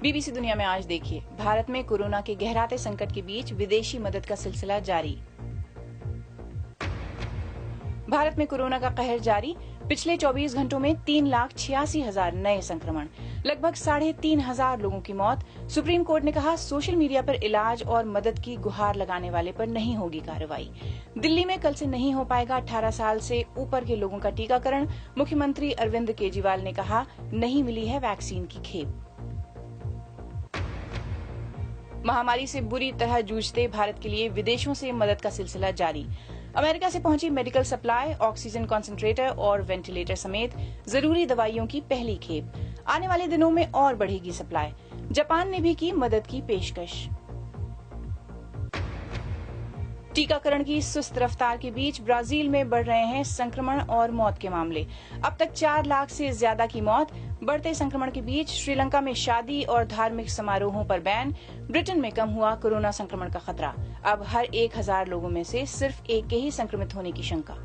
BBC दुनिया में आज देखिए, भारत में कोरोना के गहराते संकट के बीच विदेशी मदद का सिलसिला जारी। भारत में कोरोना का कहर जारी। पिछले 24 घंटों में 3,86,000 नए संक्रमण, लगभग 3,500 लोगों की मौत। सुप्रीम कोर्ट ने कहा, सोशल मीडिया पर इलाज और मदद की गुहार लगाने वाले पर नहीं होगी कार्रवाई। दिल्ली में कल से नहीं हो पाएगा 18 साल से ऊपर के लोगों का टीकाकरण। मुख्यमंत्री अरविंद केजरीवाल ने कहा, नहीं मिली है वैक्सीन की खेप। महामारी से बुरी तरह जूझते भारत के लिए विदेशों से मदद का सिलसिला जारी। अमेरिका से पहुंची मेडिकल सप्लाई, ऑक्सीजन कंसंट्रेटर और वेंटिलेटर समेत जरूरी दवाइयों की पहली खेप। आने वाले दिनों में और बढ़ेगी सप्लाई। जापान ने भी की मदद की पेशकश। टीकाकरण की सुस्त रफ्तार के बीच ब्राजील में बढ़ रहे हैं संक्रमण और मौत के मामले। अब तक 4 लाख से ज्यादा की मौत। बढ़ते संक्रमण के बीच श्रीलंका में शादी और धार्मिक समारोहों पर बैन। ब्रिटेन में कम हुआ कोरोना संक्रमण का खतरा। अब हर 1,000 लोगों में से सिर्फ एक के ही संक्रमित होने की शंका।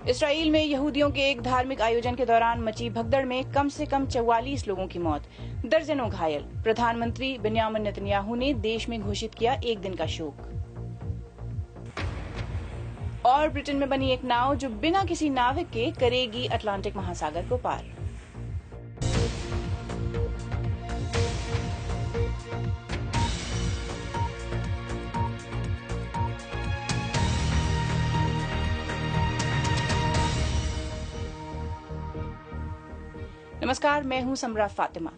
इसराइल में यहूदियों के एक धार्मिक आयोजन के दौरान मची भगदड़ में कम से कम 44 लोगों की मौत, दर्जनों घायल। प्रधानमंत्री बेन्यामिन नेतन्याहू ने देश में घोषित किया 1 दिन का शोक। और ब्रिटेन में बनी एक नाव जो बिना किसी नाविक के करेगी अटलांटिक महासागर को पार। नमस्कार, मैं हूं समरा फातिमा।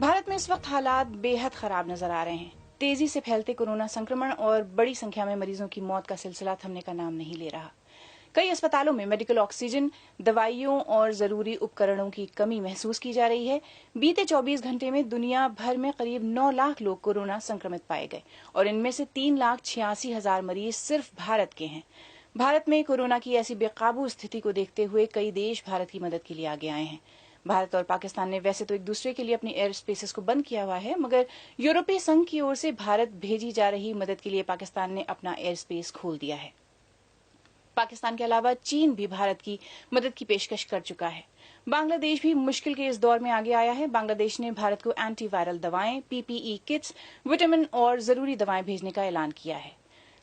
भारत में इस वक्त हालात बेहद खराब नजर आ रहे हैं। तेजी से फैलते कोरोना संक्रमण और बड़ी संख्या में मरीजों की मौत का सिलसिला थमने का नाम नहीं ले रहा। कई अस्पतालों में मेडिकल ऑक्सीजन, दवाइयों और जरूरी उपकरणों की कमी महसूस की जा रही है। बीते 24 घंटे में दुनिया भर में करीब 9 लाख लोग कोरोना संक्रमित पाए गए और इनमें से 3,86,000 मरीज सिर्फ भारत के हैं। भारत में कोरोना की ऐसी बेकाबू स्थिति को देखते हुए कई देश भारत की मदद के लिए आगे आए हैं। भारत और पाकिस्तान ने वैसे तो एक दूसरे के लिए अपनी एयर स्पेसेस को बंद किया हुआ है, मगर यूरोपीय संघ की ओर से भारत भेजी जा रही मदद के लिए पाकिस्तान ने अपना एयर स्पेस खोल दिया है। पाकिस्तान के अलावा चीन भी भारत की मदद की पेशकश कर चुका है। बांग्लादेश भी मुश्किल के इस दौर में आगे आया है। बांग्लादेश ने भारत को एंटीवायरल दवाएं, पीपीई किट्स, विटामिन और जरूरी दवाएं भेजने का ऐलान किया है।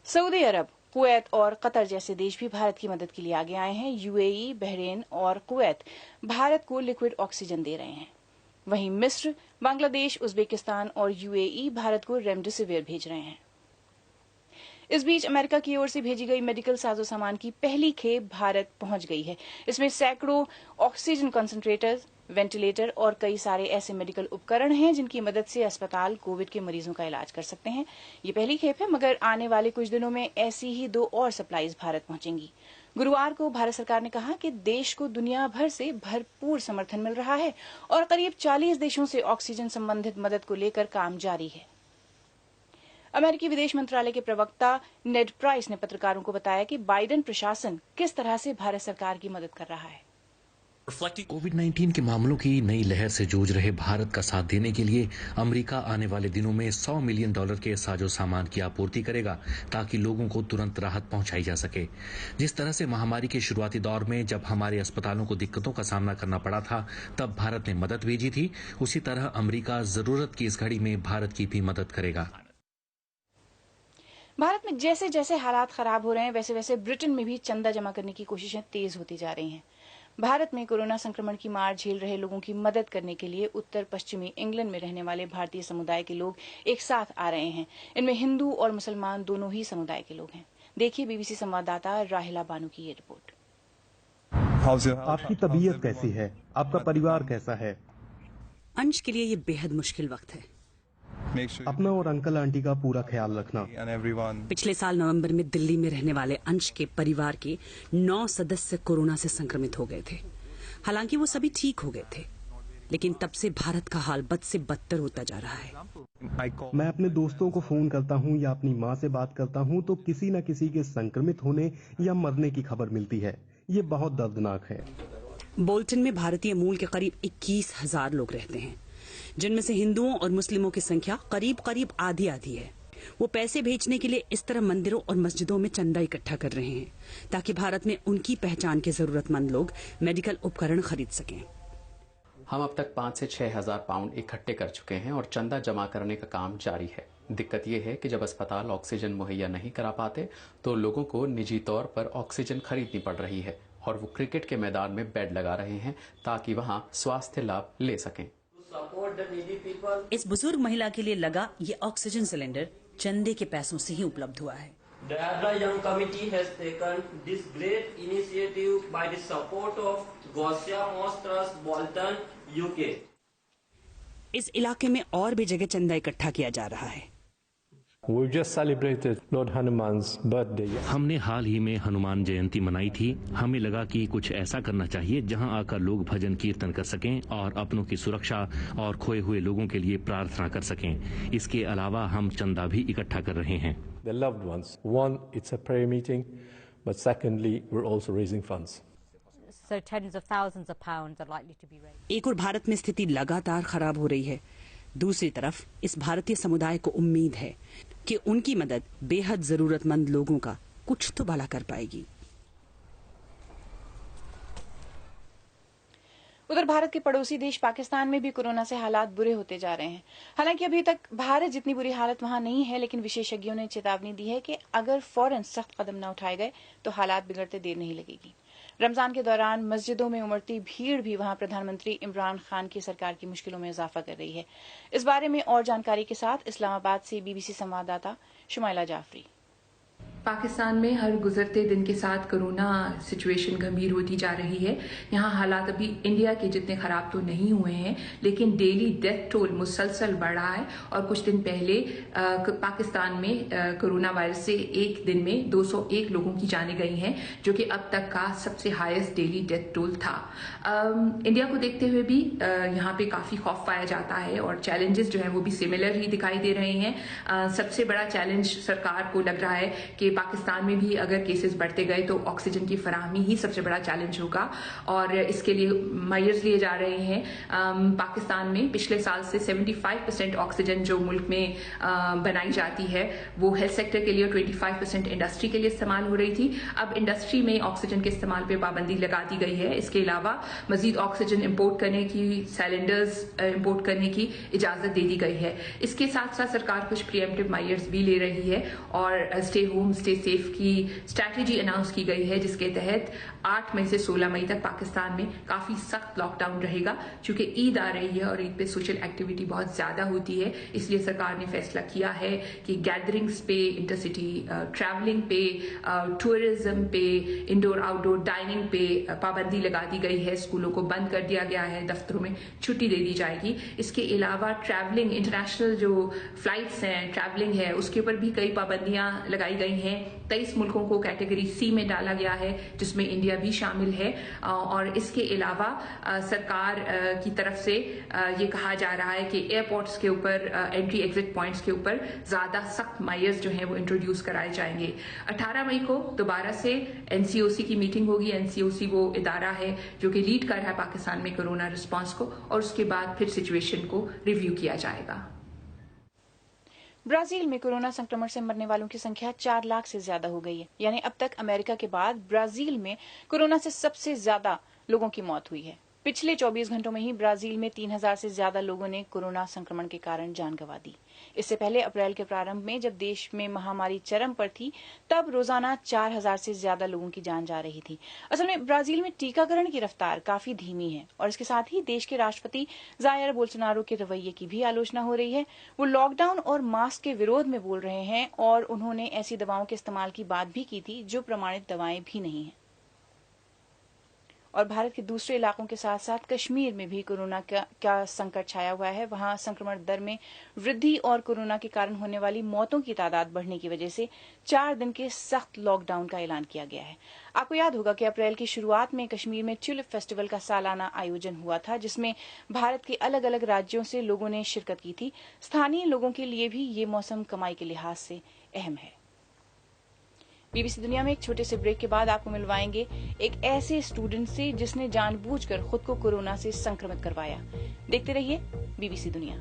सऊदी अरब, कुवैत और कतर जैसे देश भी भारत की मदद के लिए आगे आए हैं। यूएई, बहरीन और कुवैत भारत को लिक्विड ऑक्सीजन दे रहे हैं। वहीं मिस्र, बांग्लादेश, उज्बेकिस्तान और यूएई भारत को रेमडेसिविर भेज रहे हैं। इस बीच अमेरिका की ओर से भेजी गई मेडिकल साजो सामान की पहली खेप भारत पहुंच गई है। इसमें सैकड़ों ऑक्सीजन कंसंट्रेटर्स, वेंटिलेटर और कई सारे ऐसे मेडिकल उपकरण हैं जिनकी मदद से अस्पताल कोविड के मरीजों का इलाज कर सकते हैं। ये पहली खेप है, मगर आने वाले कुछ दिनों में ऐसी ही 2 और सप्लाईज भारत पहुंचेंगी। गुरुवार को भारत सरकार ने कहा कि देश को दुनिया भर से भरपूर समर्थन मिल रहा है और करीब 40 देशों से ऑक्सीजन संबंधित मदद को लेकर काम जारी है। अमेरिकी विदेश मंत्रालय के प्रवक्ता नेड प्राइस ने पत्रकारों को बताया कि बाइडेन प्रशासन किस तरह से भारत सरकार की मदद कर रहा है। कोविड-19 के मामलों की नई लहर से जूझ रहे भारत का साथ देने के लिए अमेरिका आने वाले दिनों में $100 मिलियन के साजो सामान की आपूर्ति करेगा ताकि लोगों को तुरंत राहत पहुंचाई जा सके। जिस तरह से महामारी के शुरुआती दौर में जब हमारे अस्पतालों को दिक्कतों का सामना करना पड़ा था, तब भारत ने मदद भेजी थी, उसी तरह अमेरिका जरूरत की इस घड़ी में भारत की भी मदद करेगा। भारत में जैसे जैसे हालात खराब हो रहे हैं, वैसे वैसे ब्रिटेन में भी चंदा जमा करने की कोशिशें तेज होती जा रही हैं। भारत में कोरोना संक्रमण की मार झेल रहे लोगों की मदद करने के लिए उत्तर पश्चिमी इंग्लैंड में रहने वाले भारतीय समुदाय के लोग एक साथ आ रहे हैं। इनमें हिंदू और मुसलमान दोनों ही समुदाय के लोग हैं। देखिए बीबीसी संवाददाता राहिला बानू की ये रिपोर्ट। आपकी तबीयत कैसी है? आपका परिवार कैसा है? अंश के लिए ये बेहद मुश्किल वक्त है। अपना और अंकल आंटी का पूरा ख्याल रखना। पिछले साल नवंबर में दिल्ली में रहने वाले अंश के परिवार के 9 सदस्य कोरोना से संक्रमित हो गए थे। हालांकि वो सभी ठीक हो गए थे, लेकिन तब से भारत का हाल बद से बदतर होता जा रहा है। मैं अपने दोस्तों को फोन करता हूँ या अपनी माँ से बात करता हूँ तो किसी न किसी के संक्रमित होने या मरने की खबर मिलती है। ये बहुत दर्दनाक है। बोल्टन में भारतीय मूल के करीब 21,000 लोग रहते हैं, जिनमें से हिंदुओं और मुस्लिमों की संख्या करीब करीब आधी आधी है। वो पैसे भेजने के लिए इस तरह मंदिरों और मस्जिदों में चंदा इकट्ठा कर रहे हैं ताकि भारत में उनकी पहचान के जरूरतमंद लोग मेडिकल उपकरण खरीद सकें। हम अब तक 5 से 6 हजार पाउंड इकट्ठे कर चुके हैं और चंदा जमा करने का काम जारी है। दिक्कत यह है कि जब अस्पताल ऑक्सीजन मुहैया नहीं करा पाते तो लोगों को निजी तौर पर ऑक्सीजन खरीदनी पड़ रही है और वो क्रिकेट के मैदान में बेड लगा रहे हैं ताकि वहां स्वास्थ्य लाभ ले सकें। इस बुजुर्ग महिला के लिए लगा ये ऑक्सीजन सिलेंडर चंदे के पैसों से ही उपलब्ध हुआ है। The Adla Young Committee has taken this great initiative by the support of Gosia Moss Trust, Bolton, UK. इस इलाके में और भी जगह चंदा इकट्ठा किया जा रहा है। We just celebrated Lord Hanuman's birthday. हमने हाल ही में हनुमान जयंती मनाई थी। हमें लगा कि कुछ ऐसा करना चाहिए जहां आकर लोग भजन कीर्तन कर सकें और अपनों की सुरक्षा और खोए हुए लोगों के लिए प्रार्थना कर सकें। इसके अलावा हम चंदा भी इकट्ठा कर रहे हैं। The loved ones. One, it's a prayer meeting, but secondly, we're also raising funds. So tens of thousands of pounds are likely to be raised. एक और भारत में स्थिति लगातार खराब हो रही है। दूसरी तरफ इस भारतीय समुदाय को उम्मीद है कि उनकी मदद बेहद जरूरतमंद लोगों का कुछ तो भला कर पाएगी। उधर भारत के पड़ोसी देश पाकिस्तान में भी कोरोना से हालात बुरे होते जा रहे हैं। हालांकि अभी तक भारत जितनी बुरी हालत वहां नहीं है, लेकिन विशेषज्ञों ने चेतावनी दी है कि अगर फौरन सख्त कदम न उठाए गए तो हालात बिगड़ते देर नहीं लगेगी। रमजान के दौरान मस्जिदों में उमड़ती भीड़ भी वहां प्रधानमंत्री इमरान खान की सरकार की मुश्किलों में इजाफा कर रही है। इस बारे में और जानकारी के साथ इस्लामाबाद से बीबीसी संवाददाता शुमाइला जाफरी। पाकिस्तान में हर गुजरते दिन के साथ कोरोना सिचुएशन गंभीर होती जा रही है। यहाँ हालात अभी इंडिया के जितने खराब तो नहीं हुए हैं, लेकिन डेली डेथ टोल मुसलसल बढ़ रहा है और कुछ दिन पहले पाकिस्तान में कोरोना वायरस से एक दिन में 201 लोगों की जानें गई हैं, जो कि अब तक का सबसे हाईएस्ट डेली डेथ टोल था। इंडिया को देखते हुए भी यहाँ पे काफी खौफ पाया जाता है और चैलेंजेस जो है वो भी सिमिलर ही दिखाई दे रहे हैं। सबसे बड़ा चैलेंज सरकार को लग रहा है कि पाकिस्तान में भी अगर केसेस बढ़ते गए तो ऑक्सीजन की फराहमी ही सबसे बड़ा चैलेंज होगा और इसके लिए मेजर्स लिए जा रहे हैं। पाकिस्तान में पिछले साल से 75% ऑक्सीजन जो मुल्क में बनाई जाती है वो हेल्थ सेक्टर के लिए, 25% इंडस्ट्री के लिए इस्तेमाल हो रही थी। अब इंडस्ट्री में ऑक्सीजन के इस्तेमाल पे पाबंदी लगा दी गई है। इसके अलावा मजीद ऑक्सीजन इंपोर्ट करने की, सिलेंडर्स इंपोर्ट करने की इजाजत दे दी गई है। इसके साथ साथ सरकार कुछ प्रीएम्प्टिव मेजर्स भी ले रही है और स्टे होम स्टे सेफ की स्ट्रैटेजी अनाउंस की गई है, जिसके तहत 8 मई से 16 मई तक पाकिस्तान में काफी सख्त लॉकडाउन रहेगा। चूंकि ईद आ रही है और ईद पे सोशल एक्टिविटी बहुत ज्यादा होती है, इसलिए सरकार ने फैसला किया है कि गैदरिंग्स पे, इंटरसिटी ट्रैवलिंग पे, टूरिज्म पे, इंडोर आउटडोर डाइनिंग पे पाबंदी लगा दी गई है। स्कूलों को बंद कर दिया गया है, दफ्तरों में छुट्टी दे दी जाएगी। इसके अलावा ट्रैवलिंग, इंटरनेशनल जो फ्लाइट्स हैं, ट्रैवलिंग है, उसके ऊपर भी कई पाबंदियां लगाई गई हैं। 23 मुल्कों को कैटेगरी सी में डाला गया है, जिसमें इंडिया भी शामिल है और इसके अलावा सरकार की तरफ से ये कहा जा रहा है कि एयरपोर्ट्स के ऊपर, एंट्री एग्जिट पॉइंट्स के ऊपर ज्यादा सख्त मेजर्स जो हैं वो इंट्रोड्यूस कराए जाएंगे। 18 मई को दोबारा से एनसीओसी की मीटिंग होगी। एनसीओसी वो इदारा है जो कि लीड कर रहा है पाकिस्तान में कोरोना रिस्पॉन्स को, और उसके बाद फिर सिचुएशन को रिव्यू किया जाएगा। ब्राजील में कोरोना संक्रमण से मरने वालों की संख्या 4 लाख से ज्यादा हो गई है। यानी अब तक अमेरिका के बाद ब्राजील में कोरोना से सबसे ज्यादा लोगों की मौत हुई है। पिछले 24 घंटों में ही ब्राजील में 3000 से ज्यादा लोगों ने कोरोना संक्रमण के कारण जान गंवा दी। इससे पहले अप्रैल के प्रारंभ में जब देश में महामारी चरम पर थी, तब रोजाना 4000 से ज्यादा लोगों की जान जा रही थी। असल में ब्राजील में टीकाकरण की रफ्तार काफी धीमी है और इसके साथ ही देश के राष्ट्रपति जायर बोल्सोनारो के रवैये की भी आलोचना हो रही है। वो लॉकडाउन और मास्क के विरोध में बोल रहे हैं और उन्होंने ऐसी दवाओं के इस्तेमाल की बात भी की थी जो प्रमाणित दवाएं भी नहीं है। और भारत के दूसरे इलाकों के साथ साथ कश्मीर में भी कोरोना का संकट छाया हुआ है। वहां संक्रमण दर में वृद्धि और कोरोना के कारण होने वाली मौतों की तादाद बढ़ने की वजह से 4 दिन के सख्त लॉकडाउन का ऐलान किया गया है। आपको याद होगा कि अप्रैल की शुरुआत में कश्मीर में ट्यूलिप फेस्टिवल का सालाना आयोजन हुआ था, जिसमें भारत के अलग अलग राज्यों से लोगों ने शिरकत की थी। स्थानीय लोगों के लिए भी ये मौसम कमाई के लिहाज से अहम है। बीबीसी दुनिया में एक छोटे से ब्रेक के बाद आपको मिलवाएंगे एक ऐसे स्टूडेंट से जिसने जानबूझकर खुद को कोरोना से संक्रमित करवाया। देखते रहिए बीबीसी दुनिया।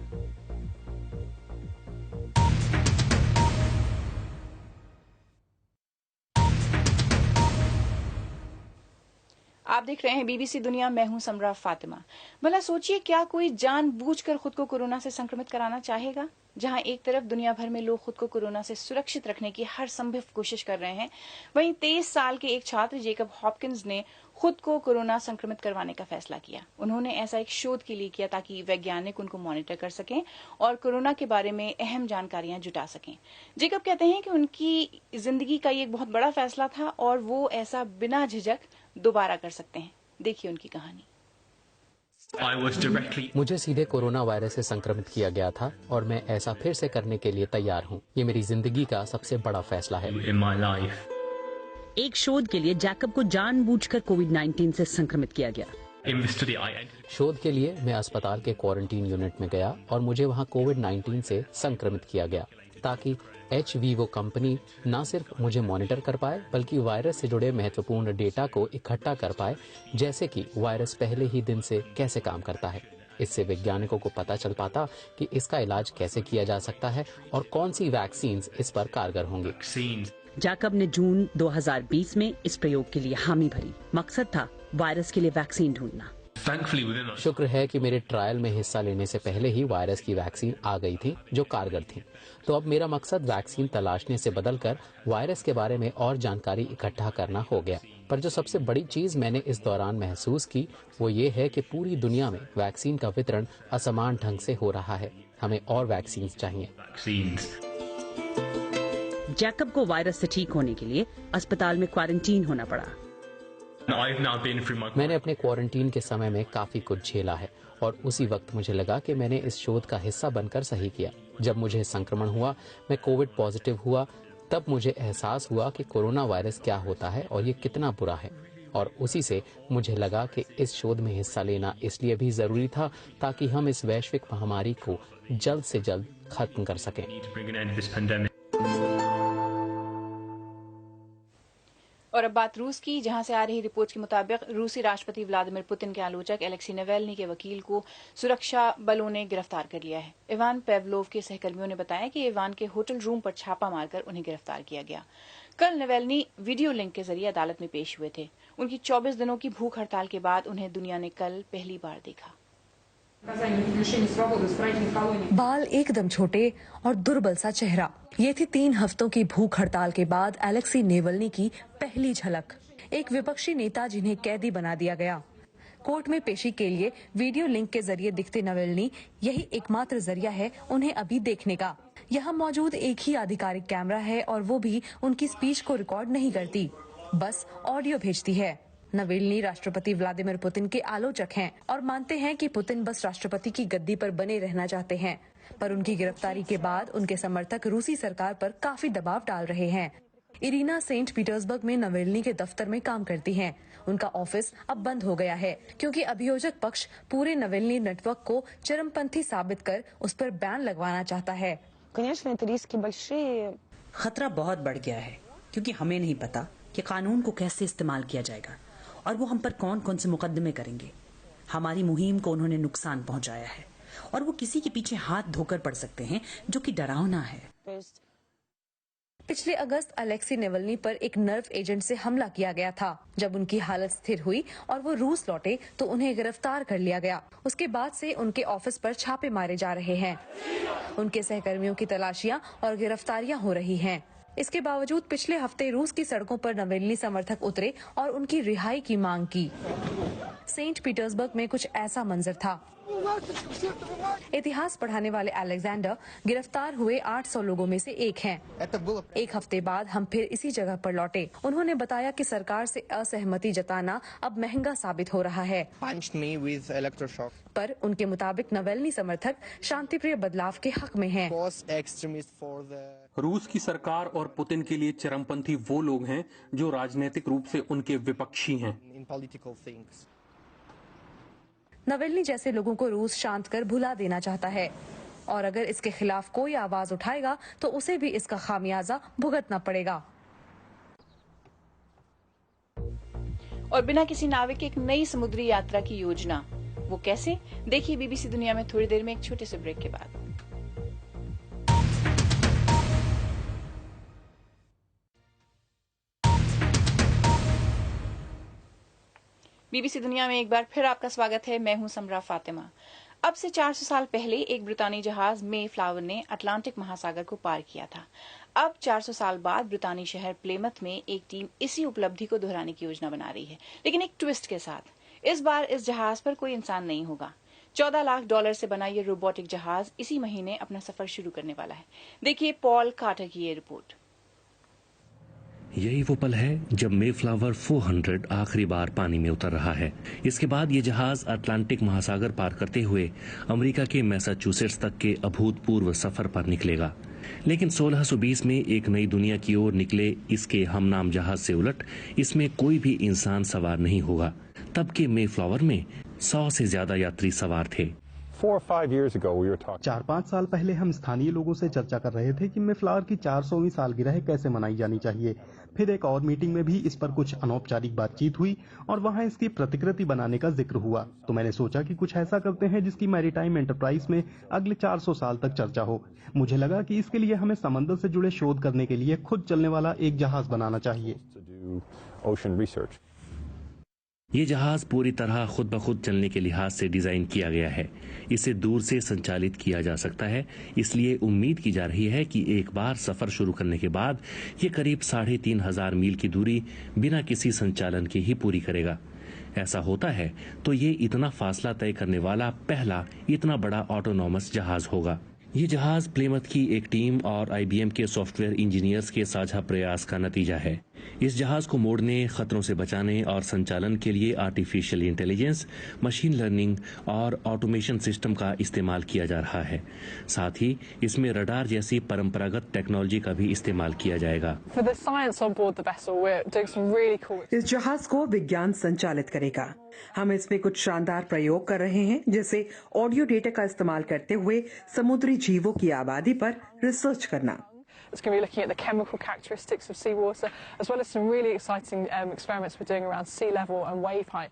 आप देख रहे हैं बीबीसी दुनिया। मैं हूं समरा फातिमा। भला सोचिए, क्या कोई जानबूझकर खुद को कोरोना से संक्रमित कराना चाहेगा? जहां एक तरफ दुनिया भर में लोग खुद को कोरोना से सुरक्षित रखने की हर संभव कोशिश कर रहे हैं, वहीं 23 साल के एक छात्र जेकब हॉपकिंस ने खुद को कोरोना संक्रमित करवाने का फैसला किया। उन्होंने ऐसा एक शोध के लिए किया ताकि वैज्ञानिक उनको मॉनिटर कर सकें और कोरोना के बारे में अहम जानकारियां जुटा सकें। जेकब कहते हैं कि उनकी जिंदगी का ये एक बहुत बड़ा फैसला था और वो ऐसा बिना झिझक दोबारा कर सकते हैं। देखिए उनकी कहानी। मुझे सीधे कोरोना वायरस से संक्रमित किया गया था और मैं ऐसा फिर से करने के लिए तैयार हूँ। ये मेरी जिंदगी का सबसे बड़ा फैसला है। एक शोध के लिए जैकब को जानबूझकर कोविड-19 से संक्रमित किया गया। शोध के लिए मैं अस्पताल के क्वारंटीन यूनिट में गया और मुझे वहाँ कोविड-19 से संक्रमित किया गया ताकि HVO कंपनी न सिर्फ मुझे मॉनिटर कर पाए बल्कि वायरस से जुड़े महत्वपूर्ण डेटा को इकट्ठा कर पाए, जैसे कि वायरस पहले ही दिन से कैसे काम करता है। इससे वैज्ञानिकों को पता चल पाता कि इसका इलाज कैसे किया जा सकता है और कौन सी वैक्सीन इस पर कारगर होंगी। जैकब ने जून 2020 में इस प्रयोग के लिए हामी भरी। मकसद था वायरस के लिए वैक्सीन ढूंढना। शुक्र है कि मेरे ट्रायल में हिस्सा लेने से पहले ही वायरस की वैक्सीन आ गई थी जो कारगर थी। तो अब मेरा मकसद वैक्सीन तलाशने से बदलकर वायरस के बारे में और जानकारी इकट्ठा करना हो गया। पर जो सबसे बड़ी चीज मैंने इस दौरान महसूस की वो ये है कि पूरी दुनिया में वैक्सीन का वितरण असमान ढंग से हो रहा है। हमें और वैक्सीन चाहिए। जैकब को वायरस से ठीक होने के लिए अस्पताल में क्वारंटीन होना पड़ा। मैंने अपने क्वारंटीन के समय में काफी कुछ झेला है और उसी वक्त मुझे लगा कि मैंने इस शोध का हिस्सा बनकर सही किया। जब मुझे संक्रमण हुआ, मैं कोविड पॉजिटिव हुआ, तब मुझे एहसास हुआ कि कोरोना वायरस क्या होता है और ये कितना बुरा है। और उसी से मुझे लगा कि इस शोध में हिस्सा लेना इसलिए भी जरूरी था ताकि हम इस वैश्विक महामारी को जल्द से जल्द खत्म कर सकें। और अब बात रूस की, जहां से आ रही रिपोर्ट के मुताबिक रूसी राष्ट्रपति व्लादिमीर पुतिन के आलोचक एलेक्सी नावल्नी के वकील को सुरक्षा बलों ने गिरफ्तार कर लिया है। इवान पेवलोव के सहकर्मियों ने बताया कि इवान के होटल रूम पर छापा मारकर उन्हें गिरफ्तार किया गया। कल नावल्नी वीडियो लिंक के जरिए अदालत में पेश हुए थे। उनकी 24 दिनों की भूख हड़ताल के बाद उन्हें दुनिया ने कल पहली बार देखा। बाल एकदम छोटे और दुर्बल सा चेहरा, ये थी 3 हफ्तों की भूख हड़ताल के बाद एलेक्सी नावल्नी की पहली झलक। एक विपक्षी नेता जिन्हें कैदी बना दिया गया। कोर्ट में पेशी के लिए वीडियो लिंक के जरिए दिखते नावल्नी यही एकमात्र जरिया है उन्हें अभी देखने का। यहाँ मौजूद एक ही आधिकारिक कैमरा है और वो भी उनकी स्पीच को रिकॉर्ड नहीं करती, बस ऑडियो भेजती है। नावल्नी राष्ट्रपति व्लादिमीर पुतिन के आलोचक हैं और मानते हैं कि पुतिन बस राष्ट्रपति की गद्दी पर बने रहना चाहते हैं। पर उनकी गिरफ्तारी के बाद उनके समर्थक रूसी सरकार पर काफी दबाव डाल रहे हैं। इरीना सेंट पीटर्सबर्ग में नावल्नी के दफ्तर में काम करती हैं। उनका ऑफिस अब बंद हो गया है क्योंकि अभियोजक पक्ष पूरे नावल्नी नेटवर्क को चरमपंथी साबित कर उस पर बैन लगवाना चाहता है। खतरा बहुत बढ़ गया है क्योंकि हमें नहीं पता कि कानून को कैसे इस्तेमाल किया जाएगा और वो हम पर कौन कौन से मुकदमे करेंगे। हमारी मुहिम को उन्होंने नुकसान पहुंचाया है और वो किसी के पीछे हाथ धोकर पड़ सकते हैं, जो कि डरावना है। पिछले अगस्त एलेक्सी नावल्नी पर एक नर्व एजेंट से हमला किया गया था। जब उनकी हालत स्थिर हुई और वो रूस लौटे तो उन्हें गिरफ्तार कर लिया गया। उसके बाद से उनके ऑफिस पर छापे मारे जा रहे हैं। उनके सहकर्मियों की तलाशियां और गिरफ्तारियां हो रही हैं। इसके बावजूद पिछले हफ्ते रूस की सड़कों पर नावल्नी समर्थक उतरे और उनकी रिहाई की मांग की। सेंट पीटर्सबर्ग में कुछ ऐसा मंजर था। इतिहास पढ़ाने वाले अलेक्जेंडर गिरफ्तार हुए 800 लोगों में से एक हैं। एक हफ्ते बाद हम फिर इसी जगह पर लौटे। उन्होंने बताया कि सरकार से असहमति जताना अब महंगा साबित हो रहा है। पर उनके मुताबिक नावल्नी समर्थक शांतिप्रिय बदलाव के हक में हैं। रूस की सरकार और पुतिन के लिए चरमपंथी वो लोग हैं जो राजनीतिक रूप से उनके विपक्षी हैं। नावल्नी जैसे लोगों को रूस शांत कर भुला देना चाहता है और अगर इसके खिलाफ कोई आवाज उठाएगा तो उसे भी इसका खामियाजा भुगतना पड़ेगा। और बिना किसी नाविक के एक नई समुद्री यात्रा की योजना, वो कैसे? देखिए बीबीसी दुनिया में थोड़ी देर में एक छोटे से ब्रेक के बाद। बीबीसी दुनिया में एक बार फिर आपका स्वागत है। मैं हूं समरा फातिमा। अब से 400 साल पहले एक ब्रितानी जहाज मे फ्लावर ने अटलांटिक महासागर को पार किया था। अब 400 साल बाद ब्रितानी शहर प्लेमथ में एक टीम इसी उपलब्धि को दोहराने की योजना बना रही है, लेकिन एक ट्विस्ट के साथ। इस बार इस जहाज पर कोई इंसान नहीं होगा। $14 लाख से बना ये रोबोटिक जहाज इसी महीने अपना सफर शुरू करने वाला है। देखिए पॉल कार्टर की ये रिपोर्ट। यही वो पल है जब मेफ्लावर 400 आखिरी बार पानी में उतर रहा है। इसके बाद ये जहाज अटलांटिक महासागर पार करते हुए अमेरिका के मैसाचुसेट्स तक के अभूतपूर्व सफर पर निकलेगा। लेकिन 1620 में एक नई दुनिया की ओर निकले इसके हमनाम जहाज से उलट इसमें कोई भी इंसान सवार नहीं होगा। तब के मेफ्लावर में 100 से ज्यादा यात्री सवार थे। 4-5 साल पहले हम स्थानीय लोगों से चर्चा कर रहे थे कि मेफ्लावर की 400वीं सालगिरह कैसे मनाई जानी चाहिए। फिर एक और मीटिंग में भी इस पर कुछ अनौपचारिक बातचीत हुई और वहां इसकी प्रतिकृति बनाने का जिक्र हुआ। तो मैंने सोचा कि कुछ ऐसा करते हैं जिसकी मैरीटाइम एंटरप्राइज में अगले 400 साल तक चर्चा हो। मुझे लगा कि इसके लिए हमें समंदर से जुड़े शोध करने के लिए खुद चलने वाला एक जहाज बनाना चाहिए। ये जहाज पूरी तरह खुद ब खुद चलने के लिहाज से डिजाइन किया गया है। इसे दूर से संचालित किया जा सकता है, इसलिए उम्मीद की जा रही है कि एक बार सफर शुरू करने के बाद ये करीब 3,500 मील की दूरी बिना किसी संचालन के ही पूरी करेगा। ऐसा होता है तो ये इतना फासला तय करने वाला पहला इतना बड़ा ऑटोनॉमस जहाज होगा। ये जहाज प्लेमथ की एक टीम और IBM के सॉफ्टवेयर इंजीनियर्स के साझा प्रयास का नतीजा है। इस जहाज को मोड़ने, खतरों से बचाने और संचालन के लिए आर्टिफिशियल इंटेलिजेंस, मशीन लर्निंग और ऑटोमेशन सिस्टम का इस्तेमाल किया जा रहा है। साथ ही इसमें रडार जैसी परंपरागत टेक्नोलॉजी का भी इस्तेमाल किया जाएगा। इस जहाज को विज्ञान संचालित करेगा। हम इसमें कुछ शानदार प्रयोग कर रहे हैं, जैसे ऑडियो डेटा का इस्तेमाल करते हुए समुद्री जीवों की आबादी पर रिसर्च करना। It's going to be looking at the chemical characteristics of seawater, as well as some really exciting experiments we're doing around sea level and wave height.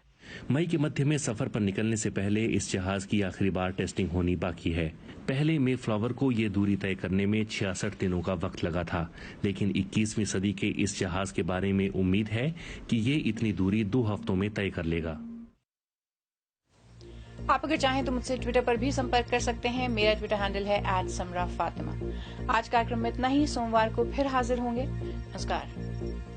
मई के मध्य में सफर पर निकलने से पहले इस जहाज की आखिरी बार टेस्टिंग होनी बाकी है। पहले मेफ्लावर को ये दूरी तय करने में 66 दिनों का वक्त लगा था, लेकिन 21वीं सदी के इस जहाज के बारे में उम्मीद है कि ये इतनी दूरी 2 हफ्तों में तय कर लेगा। आप अगर चाहें तो मुझसे ट्विटर पर भी संपर्क कर सकते हैं। मेरा ट्विटर हैंडल है @समरा फातिमा। आज कार्यक्रम में इतना ही। सोमवार को फिर हाजिर होंगे। नमस्कार।